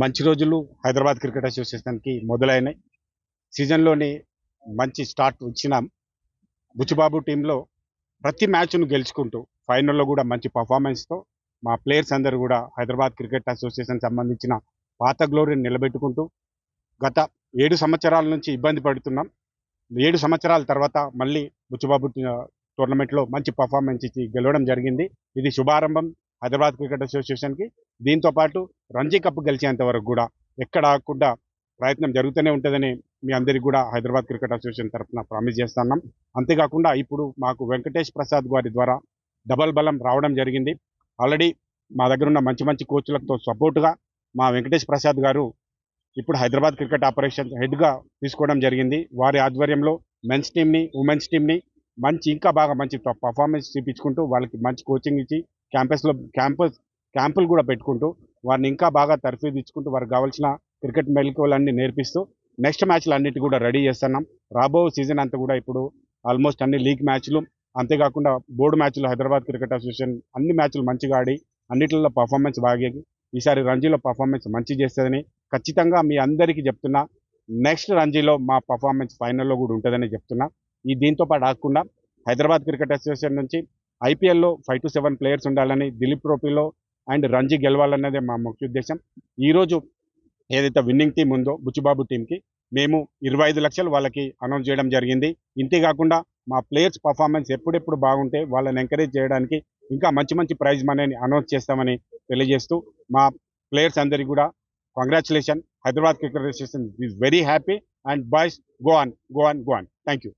మంచి రోజులు హైదరాబాద్ క్రికెట్ అసోసియేషన్కి మొదలైనాయి. సీజన్లోని మంచి స్టార్ట్ ఇచ్చిన బుచ్చిబాబు టీంలో ప్రతి మ్యాచ్ను గెలుచుకుంటూ ఫైనల్లో కూడా మంచి పర్ఫార్మెన్స్తో మా ప్లేయర్స్ అందరూ కూడా హైదరాబాద్ క్రికెట్ అసోసియేషన్ సంబంధించిన పాత గ్లోరీని నిలబెట్టుకుంటూ గత 7 సంవత్సరాల నుంచి ఇబ్బంది పడుతున్నాం. 7 సంవత్సరాల తర్వాత మళ్ళీ బుచ్చిబాబు టోర్నమెంట్లో మంచి పర్ఫార్మెన్స్ ఇచ్చి గెలవడం జరిగింది. ఇది శుభారంభం హైదరాబాద్ క్రికెట్ అసోసియేషన్కి. దీంతో పాటు రంజీ కప్ గెలిచేంత వరకు కూడా ఎక్కడ ఆగకుండా ప్రయత్నం జరుగుతూనే ఉంటుందని మీ అందరికీ కూడా హైదరాబాద్ క్రికెట్ అసోసియేషన్ తరఫున ప్రామిస్ చేస్తున్నాం. అంతేకాకుండా ఇప్పుడు మాకు వెంకటేష్ ప్రసాద్ గారి ద్వారా డబల్ బలం రావడం జరిగింది. ఆల్రెడీ మా దగ్గర ఉన్న మంచి మంచి కోచ్లతో సపోర్టుగా మా వెంకటేష్ ప్రసాద్ గారు ఇప్పుడు హైదరాబాద్ క్రికెట్ ఆపరేషన్ హెడ్గా తీసుకోవడం జరిగింది. వారి ఆధ్వర్యంలో మెన్స్ టీమ్ని, ఉమెన్స్ టీమ్ని ఇంకా బాగా మంచి పర్ఫార్మెన్స్ చూపించుకుంటూ వాళ్ళకి మంచి కోచింగ్ ఇచ్చి క్యాంపులు కూడా పెట్టుకుంటూ వారిని ఇంకా బాగా తర్ఫీదు వారికి కావాల్సిన క్రికెట్ మెలకువలన్నీ నేర్పిస్తూ నెక్స్ట్ మ్యాచ్లు అన్నిటి కూడా రెడీ చేస్తున్నాం. రాబో సీజన్ అంతా కూడా ఇప్పుడు ఆల్మోస్ట్ అన్ని లీగ్ మ్యాచ్లు, అంతేకాకుండా బోర్డు మ్యాచ్లు హైదరాబాద్ క్రికెట్ అసోసియేషన్ అన్ని మ్యాచ్లు మంచిగా ఆడి అన్నిటిలో పర్ఫార్మెన్స్ బాగా ఈసారి రంజీలో పర్ఫార్మెన్స్ మంచి చేస్తుందని ఖచ్చితంగా మీ అందరికీ చెప్తున్నా. నెక్స్ట్ రంజీలో మా పర్ఫార్మెన్స్ ఫైనల్లో కూడా ఉంటుందని చెప్తున్నా. దీంతో పాటు ఆగకుండా హైదరాబాద్ క్రికెట్ అసోసియేషన్ నుంచి ఐపీఎల్లో 5 to 7 ప్లేయర్స్ ఉండాలని, దిలీప్ ట్రోఫీలో అండ్ రంజీ గెలవాలన్నదే మా ముఖ్య ఉద్దేశం. ఈరోజు ఏదైతే విన్నింగ్ టీం ఉందో బుచ్చిబాబు టీంకి మేము 25 లక్షలు వాళ్ళకి అనౌన్స్ చేయడం జరిగింది. ఇంతేకాకుండా మా ప్లేయర్స్ పర్ఫార్మెన్స్ ఎప్పుడెప్పుడు బాగుంటే వాళ్ళని ఎంకరేజ్ చేయడానికి ఇంకా మంచి మంచి ప్రైజ్ మనీని అనౌన్స్ చేస్తామని తెలియజేస్తూ మా ప్లేయర్స్ అందరికీ కూడా congratulation. Hyderabad cricket association is very happy and boys go on. Thank you.